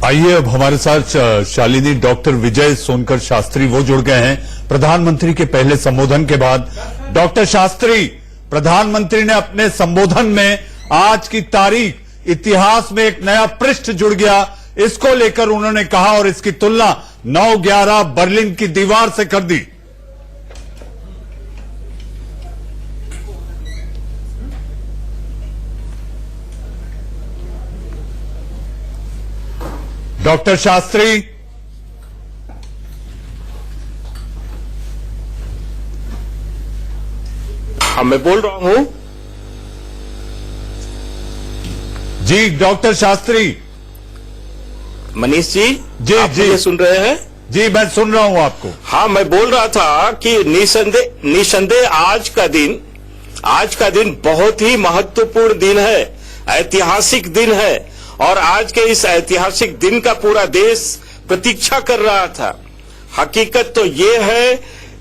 आइए अब हमारे साथ शालिनी डॉक्टर विजय सोनकर शास्त्री वो जुड़ गए हैं प्रधानमंत्री के पहले संबोधन के बाद। डॉक्टर शास्त्री, प्रधानमंत्री ने अपने संबोधन में आज की तारीख इतिहास में एक नया पृष्ठ जुड़ गया, इसको लेकर उन्होंने कहा और इसकी तुलना 9/11 बर्लिन की दीवार से कर दी। डॉक्टर शास्त्री, हाँ मैं बोल रहा हूं। जी डॉक्टर शास्त्री। मनीष जी, आप जी मुझे सुन रहे हैं? जी मैं सुन रहा हूं आपको। हाँ मैं बोल रहा था कि निसंदेह आज का दिन बहुत ही महत्वपूर्ण दिन है, ऐतिहासिक दिन है और आज के इस ऐतिहासिक दिन का पूरा देश प्रतीक्षा कर रहा था। हकीकत तो ये है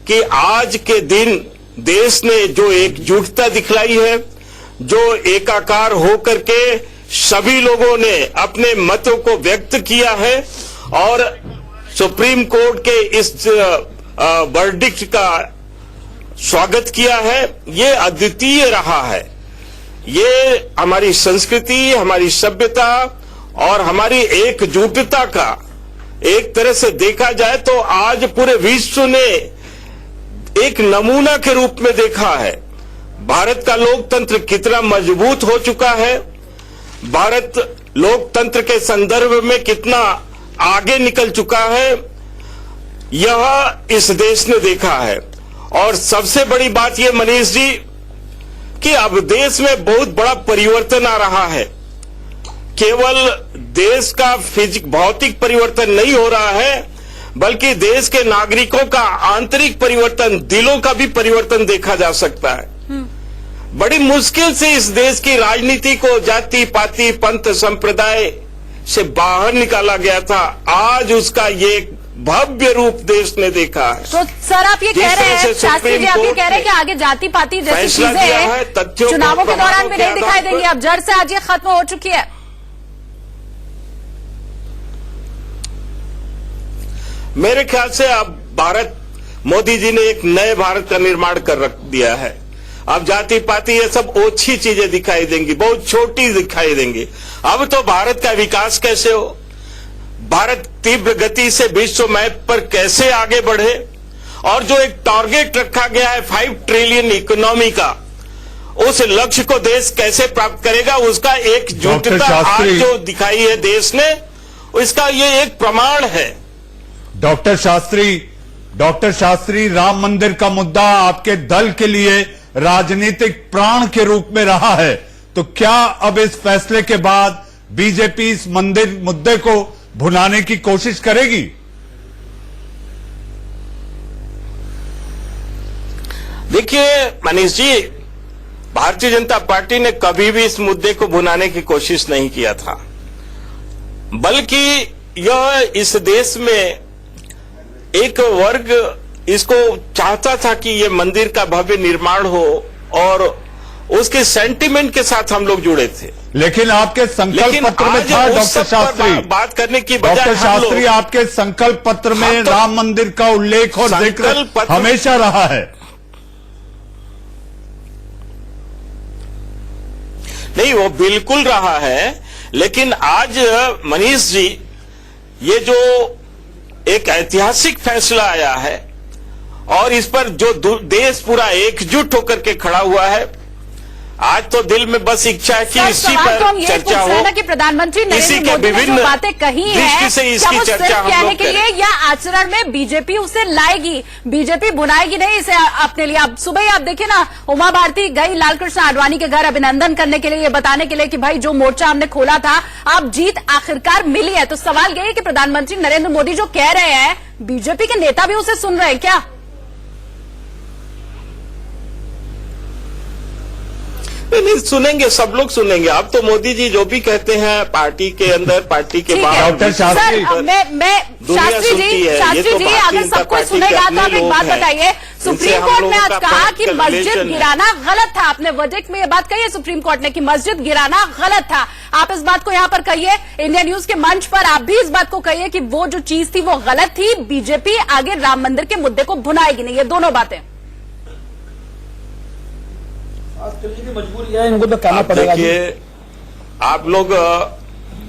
कि आज के दिन देश ने जो एकजुटता दिखलाई है, जो एकाकार होकर के सभी लोगों ने अपने मतों को व्यक्त किया है और सुप्रीम कोर्ट के इस वर्डिक्ट का स्वागत किया है, ये अद्वितीय रहा है। ये हमारी संस्कृति, हमारी सभ्यता और हमारी एकजुटता का एक तरह से देखा जाए तो आज पूरे विश्व ने एक नमूना के रूप में देखा है। भारत का लोकतंत्र कितना मजबूत हो चुका है, भारत लोकतंत्र के संदर्भ में कितना आगे निकल चुका है, यह इस देश ने देखा है। और सबसे बड़ी बात यह मनीष जी कि अब देश में बहुत बड़ा परिवर्तन आ रहा है। केवल देश का भौतिक परिवर्तन नहीं हो रहा है, बल्कि देश के नागरिकों का आंतरिक परिवर्तन, दिलों का भी परिवर्तन देखा जा सकता है। बड़ी मुश्किल से इस देश की राजनीति को जाति पाति पंथ संप्रदाय से बाहर निकाला गया था, आज उसका ये भव्य रूप देश ने देखा है। तो सर आप ये कह रहे हैं, शास्त्री जी आप ये कह रहे हैं कि आगे जाति पाति जैसी चीजें चुनावों के दौरान भी नहीं दिखाई देंगी, अब जड़ से आज ये खत्म हो चुकी है। मेरे ख्याल से अब मोदी जी ने एक नए भारत का निर्माण कर रख दिया है। अब जाति पाति ये सब ओछी चीजें दिखाई देंगी, बहुत छोटी दिखाई देंगी। अब तो भारत का विकास कैसे हो, भारत तीव्र गति से विश्व मैप पर कैसे आगे बढ़े और जो एक टारगेट रखा गया है 5 ट्रिलियन इकोनॉमी का, उस लक्ष्य को देश कैसे प्राप्त करेगा, उसका एकजुटता आज जो दिखाई है देश ने, इसका ये एक प्रमाण है। डॉक्टर शास्त्री, राम मंदिर का मुद्दा आपके दल के लिए राजनीतिक प्राण के रूप में रहा है, तो क्या अब इस फैसले के बाद बीजेपी इस मंदिर मुद्दे को भुनाने की कोशिश करेगी? देखिए मनीष जी, भारतीय जनता पार्टी ने कभी भी इस मुद्दे को भुनाने की कोशिश नहीं किया था, बल्कि यह इस देश में एक वर्ग इसको चाहता था कि ये मंदिर का भव्य निर्माण हो और उसके सेंटिमेंट के साथ हम लोग जुड़े थे। लेकिन आपके संकल्प पत्र में था डॉक्टर शास्त्री, बात करने की बजाय डॉक्टर शास्त्री आपके संकल्प पत्र में तो राम मंदिर का उल्लेख और जिक्र हमेशा रहा है। नहीं, वो बिल्कुल रहा है, लेकिन आज मनीष जी ये जो एक ऐतिहासिक फैसला आया है और इस पर जो देश पूरा एकजुट होकर के खड़ा हुआ है, आज तो दिल में बस इच्छा है कि इसी पर चर्चा हो कि प्रधानमंत्री नरेंद्र मोदी ने जो बातें कही हैं, से इसकी चर्चा हम कहने के लिए या आचरण में बीजेपी उसे लाएगी, बीजेपी बुनाएगी नहीं इसे अपने लिए। अब सुबह ही आप देखिए ना, उमा भारती गई लालकृष्ण आडवाणी के घर अभिनंदन करने के लिए, ये बताने के लिए कि भाई जो मोर्चा हमने खोला था अब जीत आखिरकार मिली है। तो सवाल यही है कि प्रधानमंत्री नरेंद्र मोदी जो कह रहे हैं, बीजेपी के नेता भी उसे सुन रहे हैं क्या? नहीं सुनेंगे, सब लोग सुनेंगे। अब तो मोदी जी जो भी कहते हैं पार्टी के अंदर, पार्टी के ठीक है। बाहर, डॉक्टर शास्त्री, सर, मैं दुनिया शास्त्री सुनती जी, है। ये शास्त्री तो जी, भारतीय अगर जनता सब कोई पार्टी के सुनेगा तो आप अपने एक बात लोग हैं। बताइए, इनसे सुप्रीम हम कोर्ट में लोगों आज का कहा कि political मस्जिद relation है। गिराना गलत था। आपने वर्डिक्ट में ये बात कही है सुप्रीम कोर्ट ने कि मस्जिद गिराना गलत था। आप इस बात को यहाँ पर कहिए, इंडिया न्यूज के मंच पर आप भी इस बात को कहिए कि वो जो चीज थी वो गलत थी। बीजेपी आगे राम मंदिर के मुद्दे को भुनाएगी नहीं, ये दोनों बातें। मजबूरी है, इनको तो कहना आप पड़ेगा। देखिए, आप लोग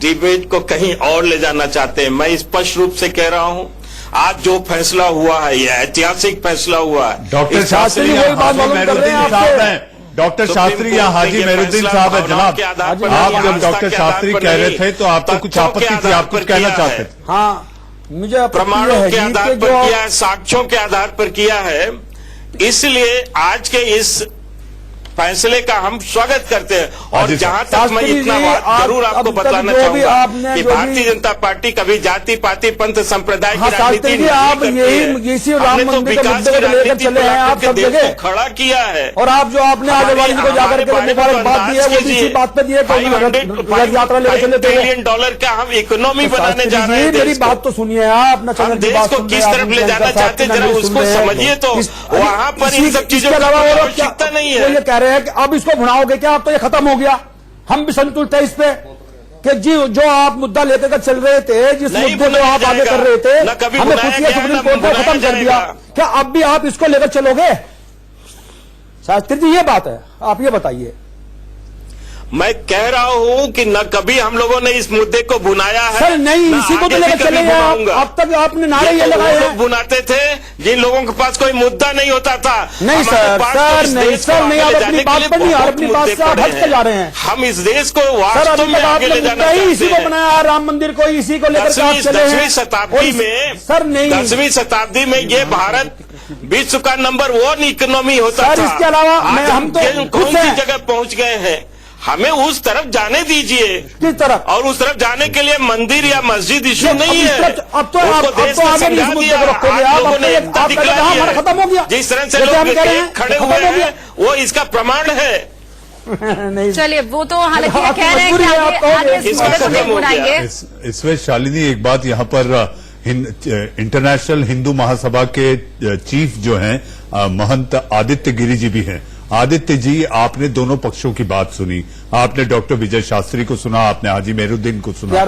डिबेट को कहीं और ले जाना चाहते हैं। मैं स्पष्ट रूप से कह रहा हूं, आज जो फैसला हुआ है यह ऐतिहासिक फैसला हुआ है। डॉक्टर इस शास्त्री वही बात हाजी मालूम कर रहे मेहरुद्दीन हैं साहब आपसे। हैं। डॉक्टर सुप्रीम शास्त्री या कोर्ट ने हाजी ये मेहरुद्दीन फैसला साहब है भावनाओं जनाब। के आधार पर आप नहीं, जब आस्था डॉक्टर के आधार शास्त्री पर कह रहे नहीं, थे तो आपको कुछ तथ्यों के आपत्ति थी, आधार आप कुछ पर कहना किया चाहते है। थे। हाँ, मुझे आपत्ति प्रमाणों है के जी आधार कि पर जो किया है, साक्ष्यों के आधार पर किया है। इसलिए आज के इस फैसले का हम स्वागत करते हैं। और हाजी जहां तक मैं शास्त्री इतना जी, बात जरूर आप आपको अब तक बताना जो भी चाहूंगा आपने कि जो भी- भारतीय जनता पार्टी कभी जाति पाति पंथ संप्रदाय की हाँ, शास्त्री राजनीति जी, नहीं आप करती यही है। इसी हमने राम तो मंदिर के विकास मुद्दे की को लेकर राजनीति चले हैं आप के सब देश जगह। को खड़ा किया है। और आप जो आपने आदिवासी को जाकर के मुबारकबाद दी है, वो भी इसी बात पे दी है कि रथ यात्रा लेकर चले थे। $500 बिलियन का हम इकोनॉमी बनाने जा रहे हैं। मेरी देश को। बात तो सुनिए आप, अपना हम चैनल की देश बात को सुन किस रहे हैं, तरफ आप ले उनके जाना साथ चाहते हैं, नहीं जरा सुन उसको रहे हैं। समझिए तो। वहां पर इन सब चीजों इसके की अलावा और आवश्यकता नहीं वो है। ये कह रहे हैं कि अब इसको भुनाओगे क्या, अब तो ये खत्म हो गया। हम भी संतुष्ट है इस पे कि जी जो आप मुद्दा लेकर के चल रहे थे, जिस नहीं मुद्दे को भुनाया आप आगे जाएगा। कर रहे थे, न कभी हमें भुनाया खुशी है गया, सुप्रीम न कोर्ट ने भुनाया खत्म कर दिया। जाएगा। क्या अब भी आप इसको लेकर चलोगे? शास्त्री जी, ये बात है, आप ये बताइए। मैं कह रहा हूं कि न कभी हम लोगों ने इस मुद्दे को भुनाया है, सर नहीं, न इसी को तो आगे भी लेकर कभी चले हैं आप। भुनाऊंगा। अब तक आपने नारे ये तो लगाए वो लोग हैं। भुनाते थे जिन लोगों के पास कोई मुद्दा नहीं होता था। नहीं हमारे सर, पास तो सर इस नहीं, देश को सर नहीं, आगे आप ले अपनी जाने बात के पर लिए नहीं, बहुत अपनी बात मुद्दे से आप पड़े हट के जा रहे हैं। हम इस देश को सर वास्तव अभी में तक आगे आपने ले जाना मुद्दा ही इसी चाहते को हैं। बनाया है, राम मंदिर को, इसी को लेकर के आप चले हैं। 10वीं शताब्दी में, सर नहीं, 10वीं शताब्दी में ये भारत विश्व का नंबर 1 इकोनॉमी होता सर, था। इसके अलावा आज मैं- हम तो कौन खुश सी हैं। जगह पहुंच गए हैं। हमें उस तरफ जाने दीजिए। किस तरफ? और उस तरफ जाने के लिए मंदिर या मस्जिद इशू नहीं है। अब तो उसको अब देश तो ने आगे नहीं समझा इस मुद्दे दिया। को रखोगे आप आप। लोगों अब ने तो ये एकता आप दिखला कहते हैं, दी हमारा है। खत्म हो गया। जिस तरह से जैसे लोग हम कह रहे हैं, खड़े खत्म हुए हो गया। हैं वो इसका प्रमाण है। नहीं चलिए, वो तो हालांकि ये आपकी कह रहे हैं कि मजबूरी है, आप आगे कहोगे। इस इसका मुद्दे को खत्म नहीं हो गया। भुनाएंगे। इसमें शालिनी एक बात यहाँ पर इंटरनेशनल हिंदू महासभा के चीफ जो हैं महंत आदित्य गिरी जी भी हैं। आदित्य जी, आपने दोनों पक्षों की बात सुनी, आपने डॉक्टर विजय शास्त्री को सुना, आपने हाजी मेहरुद्दीन को सुना,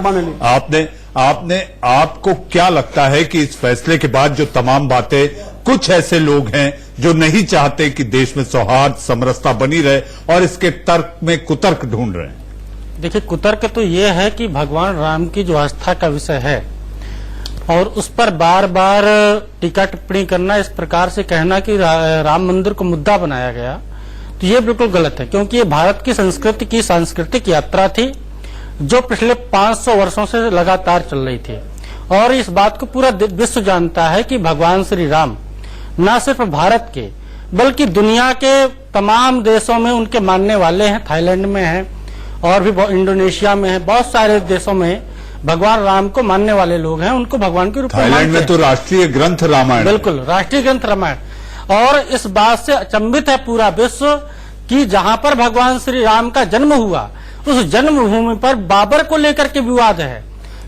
आपको क्या लगता है कि इस फैसले के बाद जो तमाम बातें, कुछ ऐसे लोग हैं जो नहीं चाहते कि देश में सौहार्द समरसता बनी रहे और इसके तर्क में कुतर्क ढूंढ रहे हैं? देखिए, कुतर्क तो ये है कि भगवान राम की जो आस्था का विषय है और उस पर बार बार टीका टिप्पणी करना, इस प्रकार से कहना कि राम मंदिर को मुद्दा बनाया गया, तो ये बिल्कुल गलत है। क्योंकि ये भारत की संस्कृति की सांस्कृतिक यात्रा थी जो पिछले 500 वर्षों से लगातार चल रही थी। और इस बात को पूरा विश्व जानता है कि भगवान श्री राम न सिर्फ भारत के बल्कि दुनिया के तमाम देशों में उनके मानने वाले हैं। थाईलैंड में हैं और भी इंडोनेशिया में है, बहुत सारे देशों में भगवान राम को मानने वाले लोग हैं, उनको भगवान के रूप में थाईलैंड में तो राष्ट्रीय ग्रंथ रामायण, बिल्कुल राष्ट्रीय ग्रंथ रामायण। और इस बात से अचंभित है पूरा विश्व कि जहां पर भगवान श्री राम का जन्म हुआ, उस जन्मभूमि पर बाबर को लेकर के विवाद है।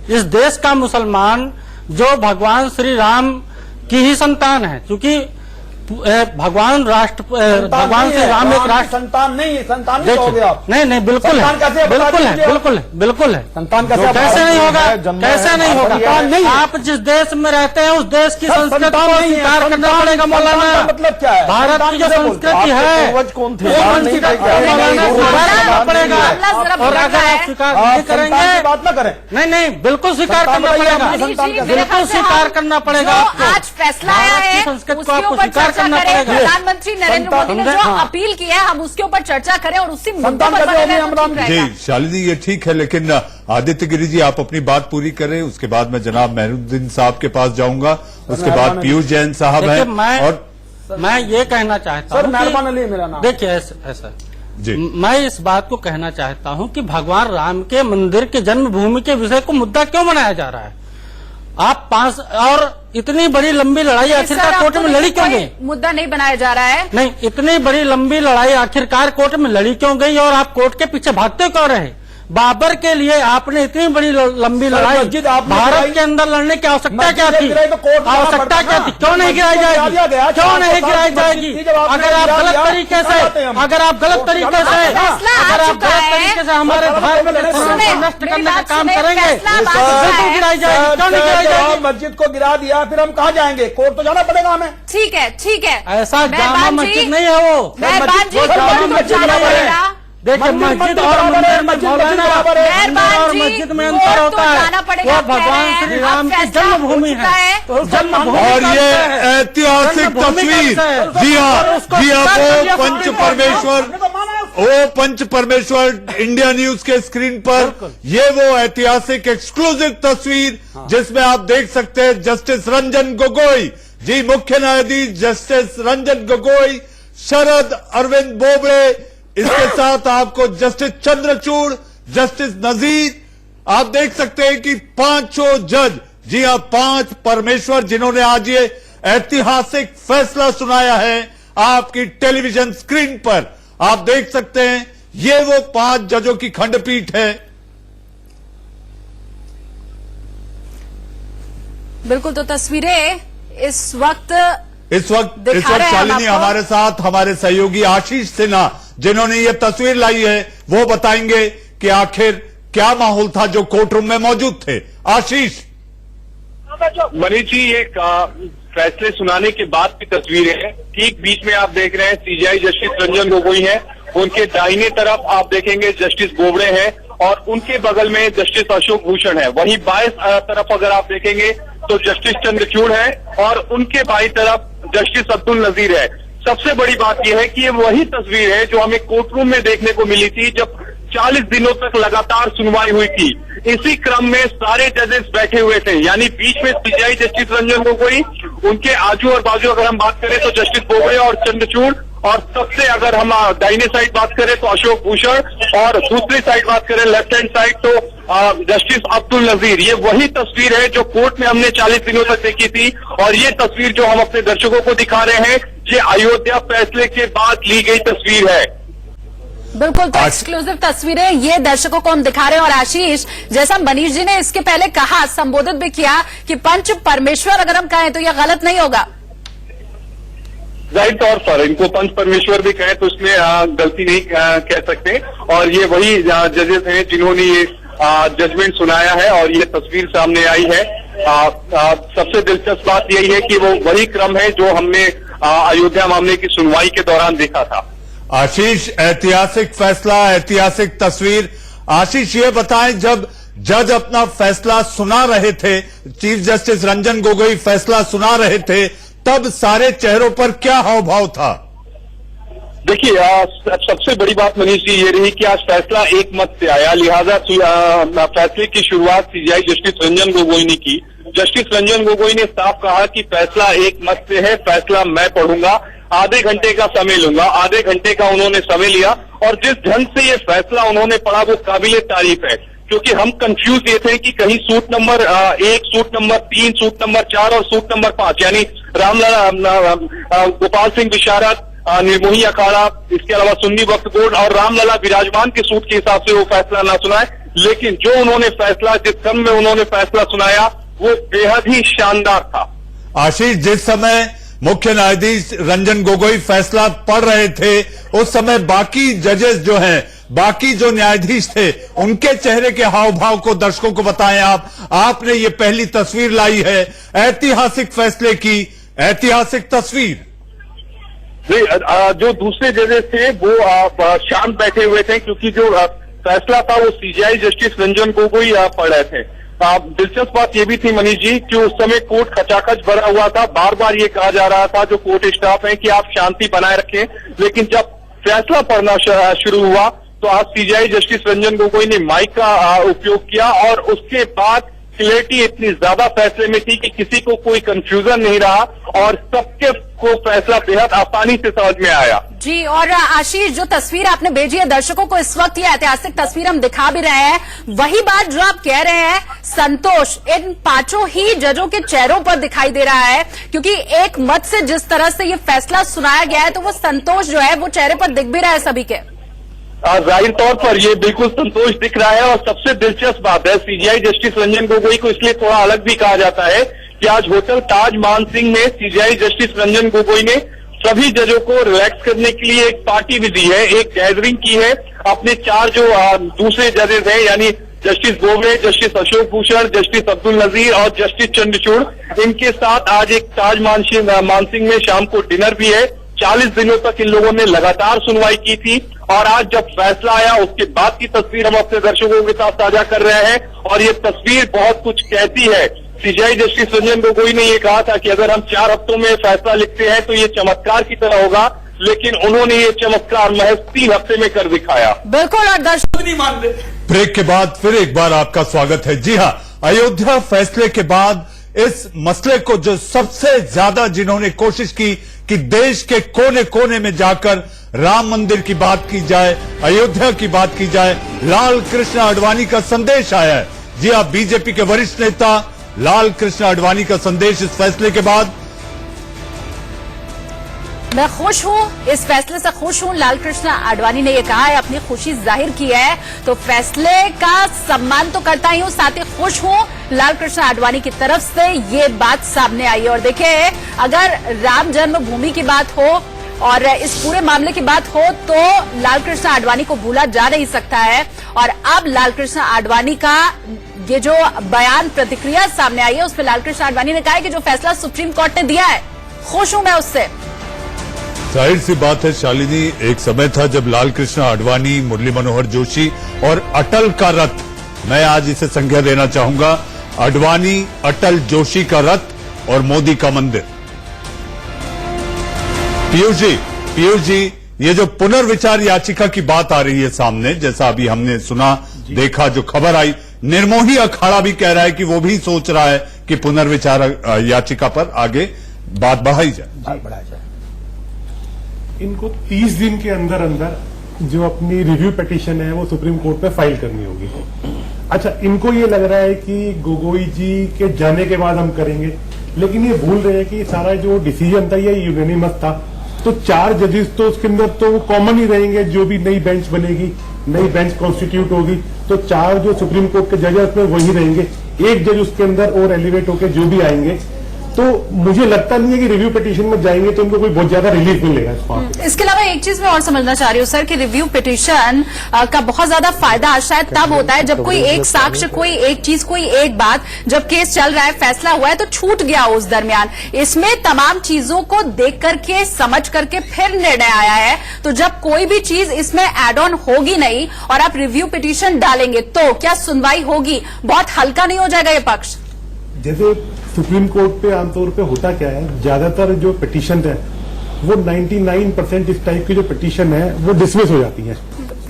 इस देश का मुसलमान जो भगवान श्री राम की ही संतान है, क्योंकि भगवान श्री राम एक राष्ट्र संतान नहीं है, संतान नहीं कहोगे आप। नहीं बिल्कुल है, बिल्कुल है। संतान कैसे नहीं होगा, कैसे नहीं होगा? आप जिस देश में रहते हैं उस देश की संस्कृति को स्वीकार करना पड़ेगा। मौलाना, मतलब क्या है? भारत की जो संस्कृति है कौन थे? स्वीकार पड़ेगा। और अगर आप स्वीकार नहीं करेंगे, बात ना करें। नहीं बिल्कुल स्वीकार करना पड़ेगा, बिल्कुल स्वीकार करना पड़ेगा। आज फैसला आया है उसके ऊपर चर्चा करें। प्रधानमंत्री नरेंद्र मोदी ने जो अपील की है, हम उसके ऊपर चर्चा करें और उसी मुद्दे पर बने रहें तो ठीक रहेगा। जी शालिनी, ये ठीक है, लेकिन आदित्य गिरी जी आप अपनी बात पूरी करें, उसके बाद मैं जनाब मेहरुद्दीन साहब के पास जाऊंगा, उसके बाद पीयूष जैन साहब हैं। और मैं ये कहना चाहता हूँ, मेहरबान अली मेरा नाम। देखिए ऐसा जी, मैं इस बात को कहना चाहता हूं कि भगवान राम के मंदिर के जन्मभूमि के विषय को मुद्दा क्यों बनाया जा रहा है। आप 5 और इतनी बड़ी लंबी लड़ाई आखिरकार कोर्ट में लड़ी क्यों गई? मुद्दा नहीं बनाया जा रहा है। नहीं, इतनी बड़ी लंबी लड़ाई आखिरकार कोर्ट में लड़ी क्यों गई और आप कोर्ट के पीछे भागते क्यों रहे? बाबर के लिए आपने इतनी बड़ी लंबी लड़ाई भारत के अंदर लड़ने की आवश्यकता क्या थी? आवश्यकता क्या थी? क्यों नहीं गिराई जाएगी? क्यों नहीं गिराई जाएगी? अगर आप गलत तरीके से हमारे भारत में नष्ट करने का काम करेंगे बिल्कुल गिराई जाएगी। क्यों नहीं गिराई जाएगी? मस्जिद को गिरा दिया, फिर हम कहाँ जाएंगे? कोर्ट तो जाना पड़ेगा हमें। ठीक है, ठीक है। ऐसा जामा मस्जिद नहीं है वो। देखिए, मस्जिद और मंदिर में मौलाना और मस्जिद में अंतर होता है। वो भगवान श्री राम की जन्मभूमि है, जन्मभूमि। और ये ऐतिहासिक तस्वीर, जी हाँ, वो पंच परमेश्वर इंडिया न्यूज के स्क्रीन पर ये वो ऐतिहासिक एक्सक्लूसिव तस्वीर जिसमें आप देख सकते हैं जस्टिस रंजन गोगोई जी, मुख्य न्यायाधीश जस्टिस रंजन गोगोई, शरद अरविंद बोबड़े, इसके साथ आपको जस्टिस चंद्रचूड़, जस्टिस नजीर, आप देख सकते हैं कि 5 जज, जी हां 5 परमेश्वर, जिन्होंने आज ये ऐतिहासिक फैसला सुनाया है आपकी टेलीविजन स्क्रीन पर। आप देख सकते हैं ये वो 5 जजों की खंडपीठ है। बिल्कुल, तो तस्वीरें इस वक्त शालिनी हमारे साथ हमारे सहयोगी आशीष सिन्हा, जिन्होंने ये तस्वीर लाई है, वो बताएंगे कि आखिर क्या माहौल था जो कोर्ट रूम में मौजूद थे। आशीष। मनीष जी, ये फैसले सुनाने के बाद की तस्वीर है। ठीक बीच में आप देख रहे हैं सीजेआई जस्टिस रंजन गोगोई हैं, उनके दाहिने तरफ आप देखेंगे जस्टिस बोबड़े हैं और उनके बगल में जस्टिस अशोक भूषण है। वहीं बाएं तरफ अगर आप देखेंगे तो जस्टिस चंद्रचूड़ है और उनके बाईं तरफ जस्टिस अब्दुल नजीर है। सबसे बड़ी बात यह है कि ये वही तस्वीर है जो हमें कोर्ट रूम में देखने को मिली थी जब 40 दिनों तक लगातार सुनवाई हुई थी। इसी क्रम में सारे जजेस बैठे हुए थे, यानी बीच में सीजेआई जस्टिस रंजन गोगोई, उनके आजू और बाजू अगर हम बात करें तो जस्टिस बोबड़े और चंद्रचूड़, और सबसे अगर हम दाहिने साइड बात करें तो अशोक भूषण, और दूसरी साइड बात करें लेफ्ट हैंड साइड तो जस्टिस अब्दुल नजीर। ये वही तस्वीर है जो कोर्ट में हमने 40 दिनों तक देखी थी और ये तस्वीर जो हम अपने दर्शकों को दिखा रहे हैं, ये अयोध्या फैसले के बाद ली गई तस्वीर है। बिल्कुल, तो एक्सक्लूसिव तस्वीरें ये दर्शकों को हम दिखा रहे हैं। और आशीष, जैसा मनीष जी ने इसके पहले कहा, संबोधित भी किया कि पंच परमेश्वर अगर हम कहें तो ये गलत नहीं होगा। जाहिर तौर पर इनको पंच परमेश्वर भी कहें तो इसमें गलती नहीं कह सकते, और ये वही जजेस हैं जिन्होंने ये जजमेंट सुनाया है और ये तस्वीर सामने आई है। सबसे दिलचस्प बात यही है कि वो वही क्रम है जो हमने अयोध्या मामले की सुनवाई के दौरान देखा था। आशीष, ऐतिहासिक फैसला, ऐतिहासिक तस्वीर। आशीष, ये बताएं, जब जज अपना फैसला सुना रहे थे, चीफ जस्टिस रंजन गोगोई फैसला सुना रहे थे, तब सारे चेहरों पर क्या हाव भाव था? देखिए, सबसे बड़ी बात मनीष जी ये रही कि आज फैसला एक मत से आया, लिहाजा फैसले की शुरुआत सीजेआई जस्टिस रंजन गोगोई ने की। जस्टिस रंजन गोगोई ने साफ कहा कि फैसला एक मत से है, फैसला मैं पढ़ूंगा, आधे घंटे का समय लूंगा। आधे घंटे का उन्होंने समय लिया और जिस ढंग से ये फैसला उन्होंने पढ़ा वो काबिले तारीफ है, क्योंकि हम कंफ्यूज ये थे कि कहीं suit number 1, suit number 3, suit number 4 और सूट नंबर 5 यानी रामलला, गोपाल सिंह विशारद, निर्मोही अखाड़ा, इसके अलावा सुन्नी वक्फ बोर्ड और रामलला विराजमान के सूट के हिसाब से वो फैसला ना सुनाए, लेकिन जो उन्होंने फैसला, जिस क्रम में उन्होंने फैसला सुनाया वो बेहद ही शानदार था। आशीष, जिस समय मुख्य न्यायाधीश रंजन गोगोई फैसला पढ़ रहे थे, उस समय बाकी जजेस जो हैं, बाकी जो न्यायाधीश थे, उनके चेहरे के हाव भाव को दर्शकों को बताएं आप। आपने ये पहली तस्वीर लाई है ऐतिहासिक फैसले की, ऐतिहासिक तस्वीर। जो दूसरे जजेस थे वो शांत बैठे हुए थे, क्योंकि जो फैसला था वो सीजेआई जस्टिस रंजन गोगोई पढ़ रहे थे। दिलचस्प बात ये भी थी मनीष जी कि उस समय कोर्ट खचाखच भरा हुआ था। बार बार ये कहा जा रहा था जो कोर्ट स्टाफ है कि आप शांति बनाए रखें, लेकिन जब फैसला पढ़ना शुरू हुआ तो आज सीजेआई जस्टिस रंजन गोगोई ने माइक का उपयोग किया और उसके बाद क्लैरिटी इतनी ज्यादा फैसले में थी कि किसी को कोई कंफ्यूजन नहीं रहा और सबके को फैसला बेहद आसानी से समझ में आया। जी, और आशीष, जो तस्वीर आपने भेजी है दर्शकों को, इस वक्त ये ऐतिहासिक तस्वीर हम दिखा भी रहे हैं, वही बात जो आप कह रहे हैं, संतोष इन पांचों ही जजों के चेहरों पर दिखाई दे रहा है, क्योंकि एक मत से जिस तरह से ये फैसला सुनाया गया है तो वो संतोष जो है वो चेहरे पर दिख भी रहा है सभी के। जाहिर तौर पर ये बिल्कुल संतोष दिख रहा है। और सबसे दिलचस्प बात है, सीजीआई जस्टिस रंजन गोगोई को इसलिए थोड़ा अलग भी कहा जाता है कि आज होटल ताज मानसिंह में सीजीआई जस्टिस रंजन गोगोई ने सभी जजों को रिलैक्स करने के लिए एक पार्टी भी दी है, एक गैदरिंग की है। अपने चार जो दूसरे जजेस हैं, यानी justice Bobde, justice Ashok Bhushan, justice Abdul Nazir और जस्टिस चंद्रचूड़, इनके साथ आज एक ताज मानसिंह में शाम को डिनर भी है। 40 दिनों तक इन लोगों ने लगातार सुनवाई की थी और आज जब फैसला आया उसके बाद की तस्वीर हम अपने दर्शकों के साथ साझा कर रहे हैं और ये तस्वीर बहुत कुछ कहती है। सीजीआई जस्टिस रंजन गोगोई ने ये कहा था कि अगर हम 4 हफ्तों में फैसला लिखते हैं तो ये चमत्कार की तरह होगा, लेकिन उन्होंने ये चमत्कार महज 3 हफ्ते में कर दिखाया। बिल्कुल, और दर्शक नहीं मान रहे। ब्रेक के बाद फिर एक बार आपका स्वागत है। जी हां, अयोध्या फैसले के बाद इस मसले को जो सबसे ज्यादा जिन्होंने कोशिश की कि देश के कोने कोने में जाकर राम मंदिर की बात की जाए, अयोध्या की बात की जाए, लाल कृष्ण आडवाणी का संदेश आया है। जी हां, बीजेपी के वरिष्ठ नेता लाल कृष्ण आडवाणी का संदेश इस फैसले के बाद। मैं खुश हूं, इस फैसले से खुश हूं। लाल कृष्ण आडवाणी ने ये कहा है, अपनी खुशी जाहिर की है, तो फैसले का सम्मान तो करता ही हूं, साथ ही खुश हूं। लाल कृष्ण आडवाणी की तरफ से ये बात सामने आई है। और देखिए, अगर राम जन्मभूमि की बात हो और इस पूरे मामले की बात हो तो लाल कृष्ण आडवाणी को भूला जा नहीं सकता है। और अब लाल कृष्ण आडवाणी का ये जो बयान, प्रतिक्रिया सामने आई है, उसमें लाल कृष्ण आडवाणी ने कहा है कि जो फैसला सुप्रीम कोर्ट ने दिया है, खुश हूं मैं उससे। जाहिर सी बात है शालिनी, एक समय था जब लाल कृष्ण आडवाणी, मुरली मनोहर जोशी और अटल का रथ, मैं आज इसे संज्ञा देना चाहूंगा, आडवाणी, अटल, जोशी का रथ और मोदी का मंदिर। पीयूष जी, ये जो पुनर्विचार याचिका की बात आ रही है सामने, जैसा अभी हमने सुना, देखा, जो खबर आई, निर्मोही अखाड़ा भी कह रहा है कि वो भी सोच रहा है कि पुनर्विचार याचिका पर आगे बात बढ़ाई जाए। इनको 30 दिन के अंदर अंदर जो अपनी रिव्यू पिटीशन है वो सुप्रीम कोर्ट में फाइल करनी होगी। अच्छा, इनको ये लग रहा है कि गोगोई जी के जाने के बाद हम करेंगे, लेकिन ये भूल रहे हैं कि सारा जो डिसीजन था ये यूनानिमस था, तो 4 जजेस तो उसके अंदर तो कॉमन ही रहेंगे। जो भी नई बेंच बनेगी, नई बेंच कॉन्स्टिट्यूट होगी, तो 4 जो सुप्रीम कोर्ट के जज है उसमें वही रहेंगे। एक जज उसके अंदर और एलिवेट होकर जो भी आएंगे, तो मुझे लगता नहीं है कि रिव्यू पिटीशन में जाएंगे तो उनको कोई बहुत ज्यादा रिलीफ मिलेगा इस। इसके अलावा एक चीज मैं और समझना चाह रही हूँ सर, कि रिव्यू पिटीशन का बहुत ज्यादा फायदा शायद तब होता है जब कोई एक साक्ष्य, कोई एक चीज, कोई एक बात, जब केस चल रहा है, फैसला हुआ है तो छूट गया उस दरमियान। इसमें तमाम चीजों को देख करके, समझ करके फिर निर्णय आया है, तो जब कोई भी चीज इसमें एड ऑन होगी नहीं और आप रिव्यू पिटीशन डालेंगे तो क्या सुनवाई होगी? बहुत हल्का नहीं हो जाएगा ये पक्ष? जैसे सुप्रीम कोर्ट पे आमतौर पे होता क्या है, ज्यादातर जो पिटीशन है वो 99% इस टाइप की जो पिटीशन है वो डिसमिस हो जाती है।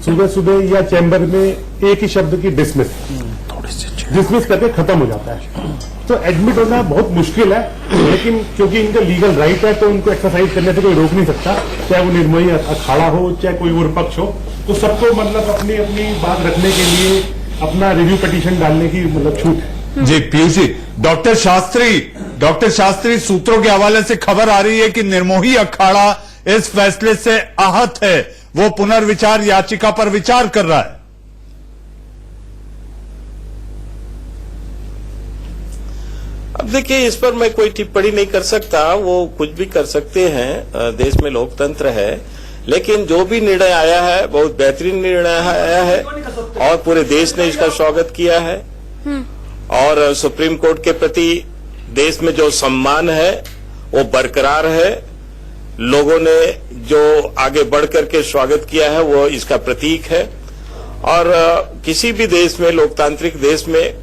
सुबह सुबह या चैम्बर में एक ही शब्द की डिसमिस करके खत्म हो जाता है। तो एडमिट होना बहुत मुश्किल है, लेकिन क्योंकि इनका लीगल राइट है तो उनको एक्सरसाइज करने से कोई रोक नहीं सकता, चाहे वो निर्मोही अखाड़ा हो, चाहे कोई और पक्ष हो। तो सबको मतलब अपनी अपनी बात रखने के लिए अपना रिव्यू पिटीशन डालने की मतलब छूट है। जी पीयूष जी, डॉक्टर शास्त्री, सूत्रों के हवाले से खबर आ रही है कि निर्मोही अखाड़ा इस फैसले से आहत है, वो पुनर्विचार याचिका पर विचार कर रहा है। अब देखिए, इस पर मैं कोई टिप्पणी नहीं कर सकता, वो कुछ भी कर सकते हैं, देश में लोकतंत्र है। लेकिन जो भी निर्णय आया है बहुत बेहतरीन निर्णय आया है और पूरे देश ने इसका स्वागत किया है। और सुप्रीम कोर्ट के प्रति देश में जो सम्मान है वो बरकरार है। लोगों ने जो आगे बढ़ करके स्वागत किया है वो इसका प्रतीक है। और किसी भी देश में, लोकतांत्रिक देश में,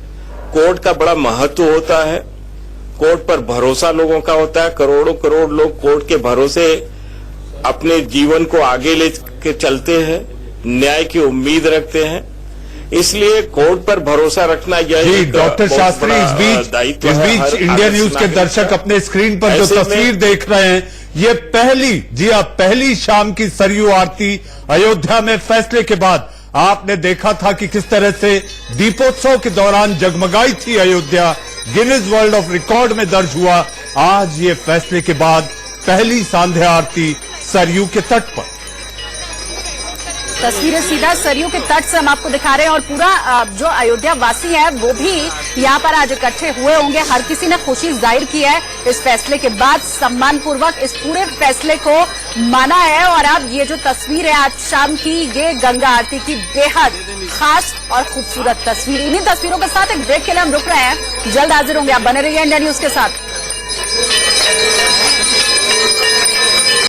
कोर्ट का बड़ा महत्व होता है। कोर्ट पर भरोसा लोगों का होता है। करोड़ों करोड़ लोग कोर्ट के भरोसे अपने जीवन को आगे लेके चलते हैं, न्याय की उम्मीद रखते हैं। इसलिए कोर्ट पर भरोसा रखना यह जी एक डॉक्टर बहुत शास्त्री, बड़ा इस दायित्व है बीच हर इंडिया न्यूज के नागरिक दर्शक का। अपने स्क्रीन पर जो ऐसे में- तस्वीर देख रहे हैं, ये पहली शाम की सरयू आरती अयोध्या में फैसले के बाद आपने देखा था कि किस तरह से दीपोत्सव के दौरान जगमगाई थी Ayodhya, Guinness world of record में दर्ज हुआ। आज ये फैसले के बाद पहली सांध्या आरती सरयू के तट पर। तस्वीरें सीधा सरयू के तट से हम आपको दिखा रहे हैं और पूरा जो अयोध्या वासी है वो भी यहाँ पर आज इकट्ठे हुए होंगे। हर किसी ने खुशी जाहिर की है इस फैसले के बाद, सम्मानपूर्वक इस पूरे फैसले को माना है। और अब ये जो तस्वीर है आज शाम की, ये गंगा आरती की बेहद खास और खूबसूरत तस्वीर। इन्हीं तस्वीरों के साथ एक ब्रेक के लिए हम रुक रहे हैं, जल्द हाजिर होंगे। आप बने रहिए इंडिया न्यूज के साथ।